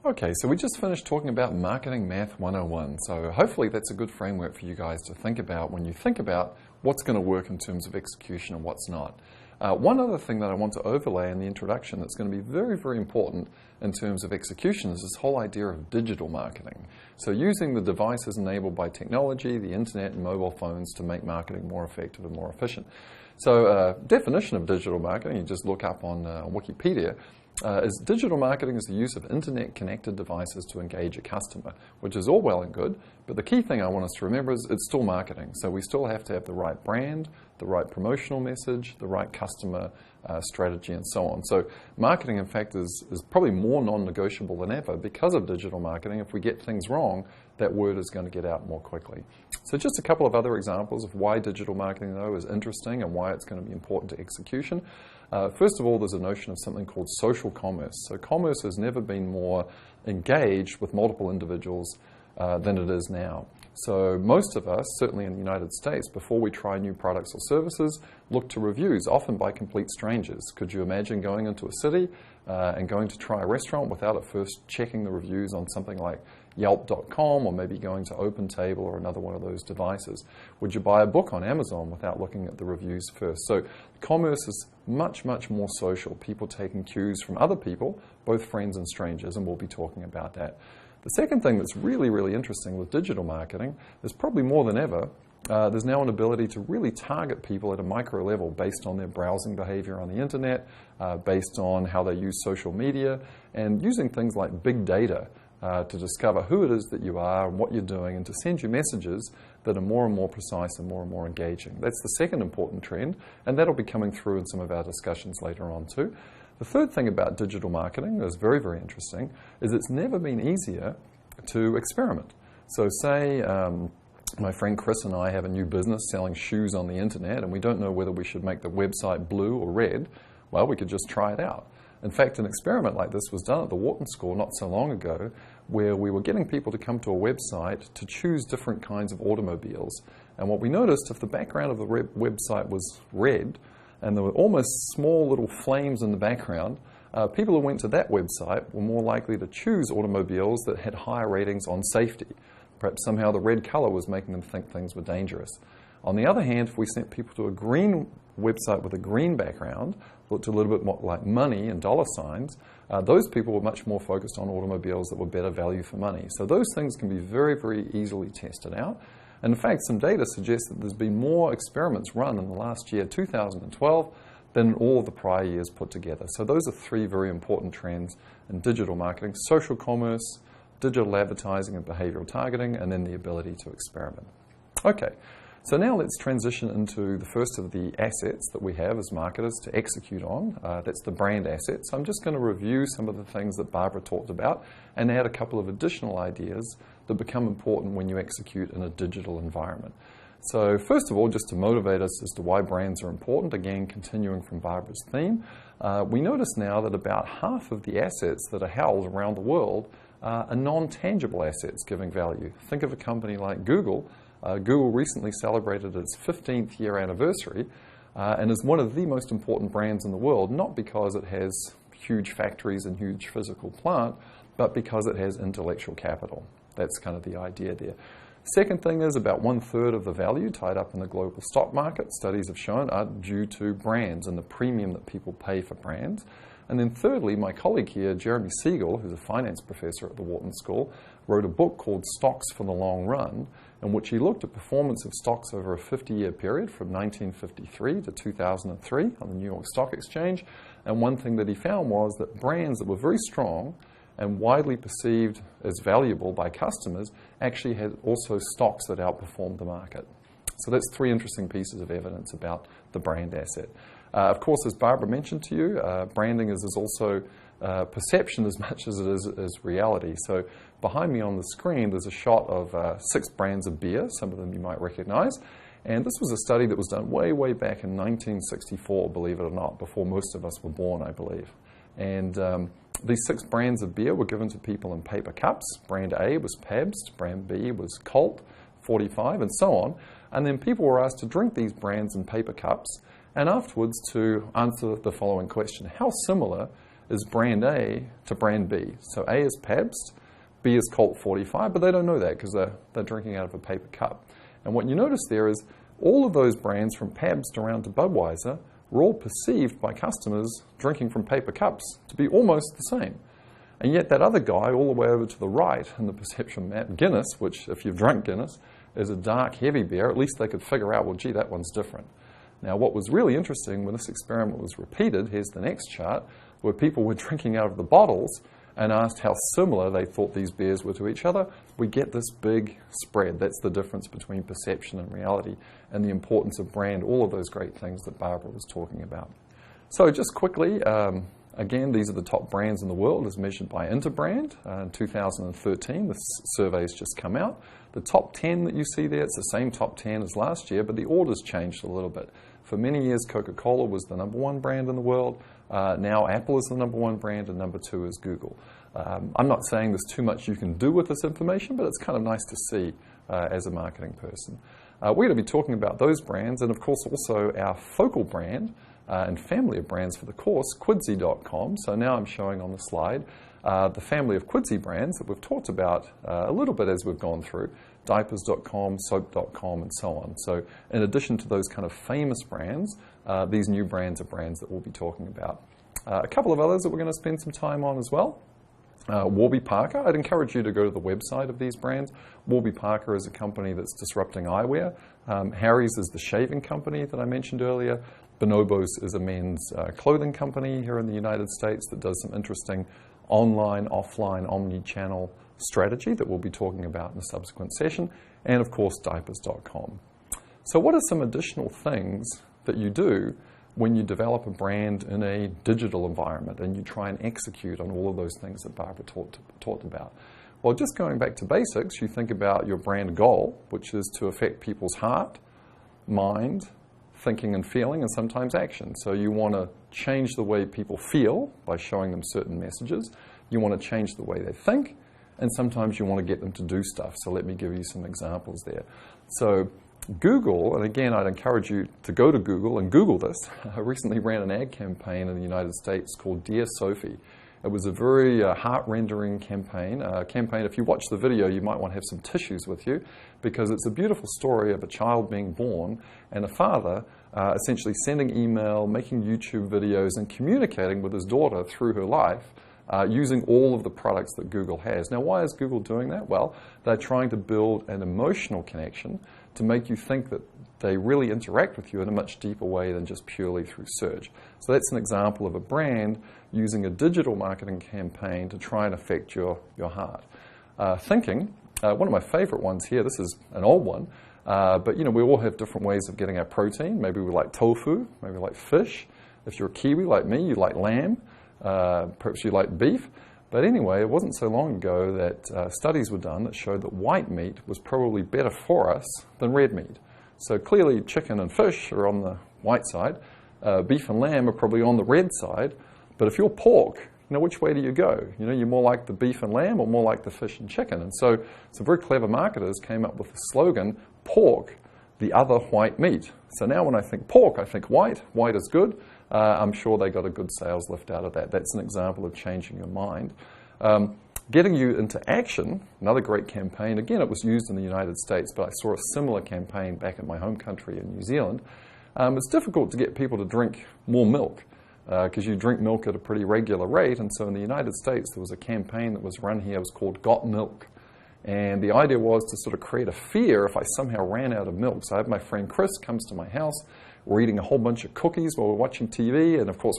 Okay, so we just finished talking about Marketing Math 101. So hopefully that's a good framework for you guys to think about when you think about what's going to work in terms of execution and what's not. One other thing that I want to overlay in the introduction that's going to be very, very important in terms of execution is this whole idea of digital marketing. So using the devices enabled by technology, the internet and mobile phones to make marketing more effective and more efficient. So definition of digital marketing, you just look up on Wikipedia, is digital marketing is the use of internet-connected devices to engage a customer, which is all well and good, but the key thing I want us to remember is it's still marketing. So we still have to have the right brand, the right promotional message, the right customer strategy, and so on. So marketing, in fact, is probably more non-negotiable than ever because of digital marketing. If we get things wrong, that word is going to get out more quickly. So just a couple of other examples of why digital marketing, though, is interesting and why it's going to be important to execution. First of all, there's a notion of something called social commerce. So commerce has never been more engaged with multiple individuals than it is now. So most of us, certainly in the United States, before we try new products or services, look to reviews, often by complete strangers. Could you imagine going into a city and going to try a restaurant without at first checking the reviews on something like Yelp.com or maybe going to OpenTable or another one of those devices? Would you buy a book on Amazon without looking at the reviews first? So commerce is much, much more social. People taking cues from other people, both friends and strangers, and we'll be talking about that. The second thing that's really, really interesting with digital marketing is probably more than ever, there's now an ability to really target people at a micro level based on their browsing behavior on the internet, based on how they use social media, and using things like big data to discover who it is that you are and what you're doing, and to send you messages that are more and more precise and more engaging. That's the second important trend, and that'll be coming through in some of our discussions later on too. The third thing about digital marketing that is very, very interesting is it's never been easier to experiment. So say my friend Chris and I have a new business selling shoes on the internet, and we don't know whether we should make the website blue or red. Well, we could just try it out. In fact, an experiment like this was done at the Wharton School not so long ago, where we were getting people to come to a website to choose different kinds of automobiles. And what we noticed, if the background of the website was red, and there were almost small little flames in the background, people who went to that website were more likely to choose automobiles that had higher ratings on safety. Perhaps somehow the red color was making them think things were dangerous. On the other hand, if we sent people to a green website with a green background, looked a little bit more like money and dollar signs, those people were much more focused on automobiles that were better value for money. So those things can be very, very easily tested out. And in fact, some data suggests that there's been more experiments run in the last year, 2012, than in all of the prior years put together. So those are three very important trends in digital marketing: social commerce, digital advertising and behavioral targeting, and then the ability to experiment. Okay, so now let's transition into the first of the assets that we have as marketers to execute on. That's the brand asset. So I'm just going to review some of the things that Barbara talked about and add a couple of additional ideas that become important when you execute in a digital environment. So first of all, just to motivate us as to why brands are important, again, continuing from Barbara's theme, we notice now that about half of the assets that are held around the world are non-tangible assets giving value. Think of a company like Google. Google recently celebrated its 15th year anniversary and is one of the most important brands in the world, not because it has huge factories and huge physical plant, but because it has intellectual capital. That's kind of the idea there. Second thing is about 1/3 of the value tied up in the global stock market, studies have shown, are due to brands and the premium that people pay for brands. And then thirdly, my colleague here, Jeremy Siegel, who's a finance professor at the Wharton School, wrote a book called Stocks for the Long Run, in which he looked at performance of stocks over a 50-year period from 1953 to 2003 on the New York Stock Exchange. And one thing that he found was that brands that were very strong and widely perceived as valuable by customers actually had also stocks that outperformed the market. So that's three interesting pieces of evidence about the brand asset. Of course, as Barbara mentioned to you, branding is also perception as much as it is reality. So behind me on the screen, there's a shot of 6 brands of beer, some of them you might recognize. And this was a study that was done way, way back in 1964, believe it or not, before most of us were born, I believe. And these 6 brands of beer were given to people in paper cups. Brand A was Pabst, brand B was Colt, 45, and so on. And then people were asked to drink these brands in paper cups, and afterwards to answer the following question: how similar is brand A to brand B. So A is Pabst, B is Colt 45, but they don't know that because they're drinking out of a paper cup. And what you notice there is all of those brands from Pabst around to Budweiser were all perceived by customers drinking from paper cups to be almost the same. And yet that other guy all the way over to the right in the perception map, Guinness, which if you've drunk Guinness, is a dark, heavy beer, at least they could figure out, well, gee, that one's different. Now, what was really interesting when this experiment was repeated, here's the next chart, where people were drinking out of the bottles and asked how similar they thought these beers were to each other, we get this big spread. That's the difference between perception and reality and the importance of brand, all of those great things that Barbara was talking about. So just quickly, again, these are the top brands in the world as measured by Interbrand. In 2013, this survey's just come out. The top 10 that you see there, it's the same top 10 as last year, but the order's changed a little bit. For many years, Coca-Cola was the #1 brand in the world. Now Apple is the #1 brand and #2 is Google. I'm not saying there's too much you can do with this information, but it's kind of nice to see as a marketing person. We're going to be talking about those brands and, of course, also our focal brand and family of brands for the course, Quidsy.com. So now I'm showing on the slide the family of Quidsy brands that we've talked about a little bit as we've gone through, diapers.com, soap.com, and so on. So in addition to those kind of famous brands, these new brands are brands that we'll be talking about. A couple of others that we're going to spend some time on as well. Warby Parker, I'd encourage you to go to the website of these brands. Warby Parker is a company that's disrupting eyewear. Harry's is the shaving company that I mentioned earlier. Bonobos is a men's clothing company here in the United States that does some interesting online, offline, omni-channel strategy that we'll be talking about in a subsequent session. And of course, diapers.com. So what are some additional things that you do when you develop a brand in a digital environment and you try and execute on all of those things that Barbara talked about? Well, just going back to basics, you think about your brand goal, which is to affect people's heart, mind, thinking and feeling, and sometimes action. So you want to change the way people feel by showing them certain messages. You want to change the way they think, and sometimes you want to get them to do stuff. So let me give you some examples there. So Google, and again, I'd encourage you to go to Google and Google this. I recently ran an ad campaign in the United States called Dear Sophie. It was a very heart-rendering campaign. If you watch the video, you might want to have some tissues with you because it's a beautiful story of a child being born and a father essentially sending email, making YouTube videos, and communicating with his daughter through her life using all of the products that Google has. Now, why is Google doing that? Well, they're trying to build an emotional connection to make you think that they really interact with you in a much deeper way than just purely through search. So that's an example of a brand using a digital marketing campaign to try and affect your heart. Thinking, one of my favorite ones here, this is an old one, but you know, we all have different ways of getting our protein. Maybe we like tofu, maybe we like fish. If you're a Kiwi like me, you like lamb, perhaps you like beef. But anyway, it wasn't so long ago that studies were done that showed that white meat was probably better for us than red meat. So clearly chicken and fish are on the white side, beef and lamb are probably on the red side, but if you're pork, you know, which way do you go? You know, you're more like the beef and lamb or more like the fish and chicken? And so some very clever marketers came up with the slogan, pork, the other white meat. So now when I think pork, I think white. White is good. I'm sure they got a good sales lift out of that. That's an example of changing your mind. Getting you into action, another great campaign. Again, it was used in the United States, but I saw a similar campaign back in my home country in New Zealand. It's difficult to get people to drink more milk because you drink milk at a pretty regular rate. And so in the United States, there was a campaign that was run here. It was called Got Milk. And the idea was to sort of create a fear if I somehow ran out of milk. So I have my friend Chris comes to my house. We're eating a whole bunch of cookies while we're watching TV. And of course,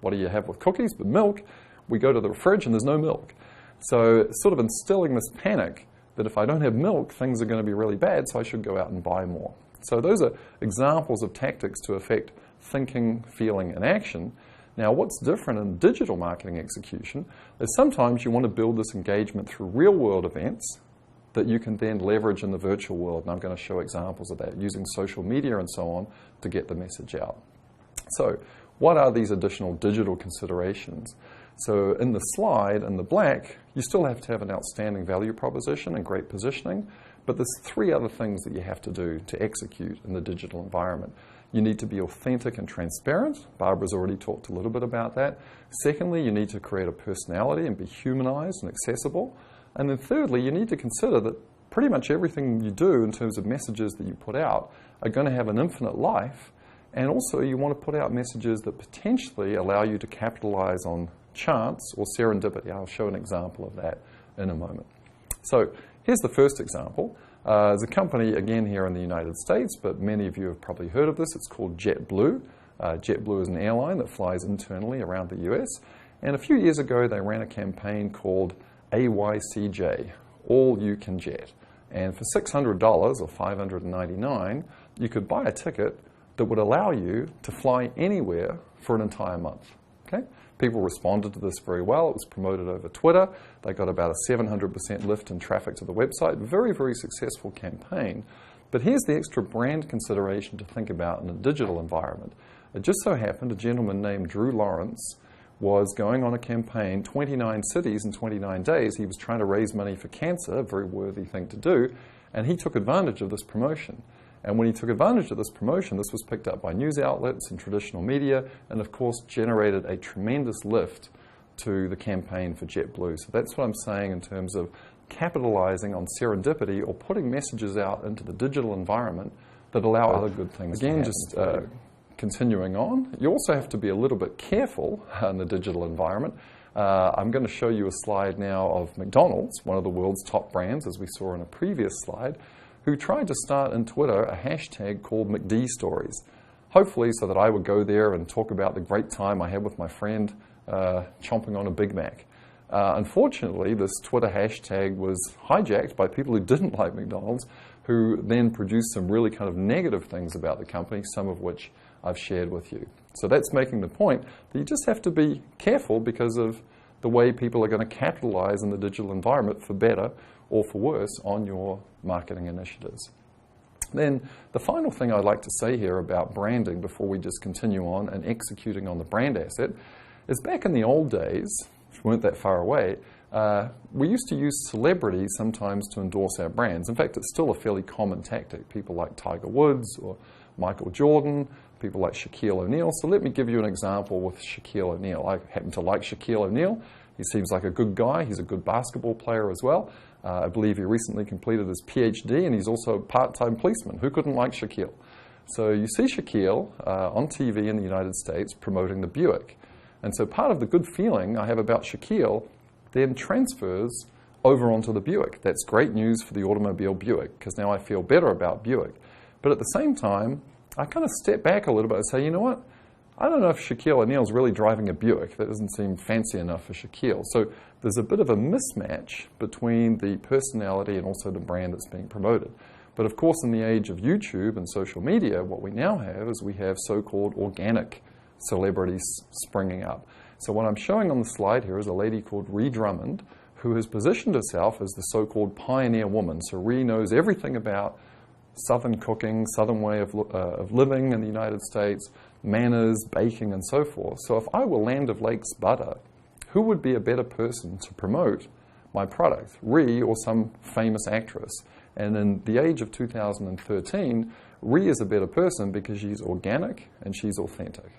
what do you have with cookies but milk? We go to the fridge and there's no milk. So sort of instilling this panic that if I don't have milk, things are going to be really bad, so I should go out and buy more. So those are examples of tactics to affect thinking, feeling, and action. Now, what's different in digital marketing execution is sometimes you want to build this engagement through real-world events that you can then leverage in the virtual world. And I'm going to show examples of that using social media and so on to get the message out. So what are these additional digital considerations? So in the slide, in the black, you still have to have an outstanding value proposition and great positioning, But there's three other things that you have to do to execute in the digital environment. You need to be authentic and transparent. Barbara's already talked a little bit about that. Secondly, you need to create a personality and be humanized and accessible. And then thirdly, you need to consider that pretty much everything you do in terms of messages that you put out are going to have an infinite life. And also you want to put out messages that potentially allow you to capitalize on chance or serendipity. I'll show an example of that in a moment. So here's the first example. There's a company, again, here in the United States, but many of you have probably heard of this. It's called JetBlue. JetBlue is an airline that flies internally around the US. And a few years ago, they ran a campaign called AYCJ, All You Can Jet. And for $600 or $599, you could buy a ticket that would allow you to fly anywhere for an entire month. Okay? People responded to this very well. It was promoted over Twitter. They got about a 700% lift in traffic to the website. Very, very successful campaign. But here's the extra brand consideration to think about in a digital environment. It just so happened a gentleman named Drew Lawrence was going on a campaign, 29 cities in 29 days. He was trying to raise money for cancer, a very worthy thing to do, and he took advantage of this promotion. And when he took advantage of this promotion, this was picked up by news outlets and traditional media, and of course generated a tremendous lift to the campaign for JetBlue. So that's what I'm saying in terms of capitalizing on serendipity or putting messages out into the digital environment that allow other good things to happen. Again, just continuing on, you also have to be a little bit careful in the digital environment. I'm going to show you a slide now of McDonald's, one of the world's top brands, as we saw in a previous slide, who tried to start in Twitter a hashtag called McD Stories, hopefully so that I would go there and talk about the great time I had with my friend chomping on a Big Mac. Unfortunately, this Twitter hashtag was hijacked by people who didn't like McDonald's, who then produced some really kind of negative things about the company, some of which I've shared with you. So that's making the point that you just have to be careful because of the way people are going to capitalize in the digital environment for better or for worse on your marketing initiatives. Then the final thing I'd like to say here about branding before we just continue on and executing on the brand asset is back in the old days, which weren't that far away, we used to use celebrities sometimes to endorse our brands. In fact, it's still a fairly common tactic. People like Tiger Woods or Michael Jordan, people like Shaquille O'Neal. So let me give you an example with Shaquille O'Neal. I happen to like Shaquille O'Neal. He seems like a good guy. He's a good basketball player as well. I believe he recently completed his PhD, and he's also a part-time policeman. Who couldn't like Shaquille? So you see Shaquille on TV in the United States promoting the Buick. And so part of the good feeling I have about Shaquille then transfers over onto the Buick. That's great news for the automobile Buick, because now I feel better about Buick. But at the same time, I kind of step back a little bit and say, you know what? I don't know if Shaquille O'Neal's really driving a Buick. That doesn't seem fancy enough for Shaquille. So there's a bit of a mismatch between the personality and also the brand that's being promoted. But of course, in the age of YouTube and social media, what we now have is we have so-called organic celebrities springing up. So what I'm showing on the slide here is a lady called Ree Drummond, who has positioned herself as the so-called pioneer woman. So Ree knows everything about Southern cooking, Southern way of living in the United States, manners, baking, and so forth. So if I were Land O'Lakes butter, who would be a better person to promote my product, Ree or some famous actress? And in the age of 2013, Ree is a better person because she's organic and she's authentic.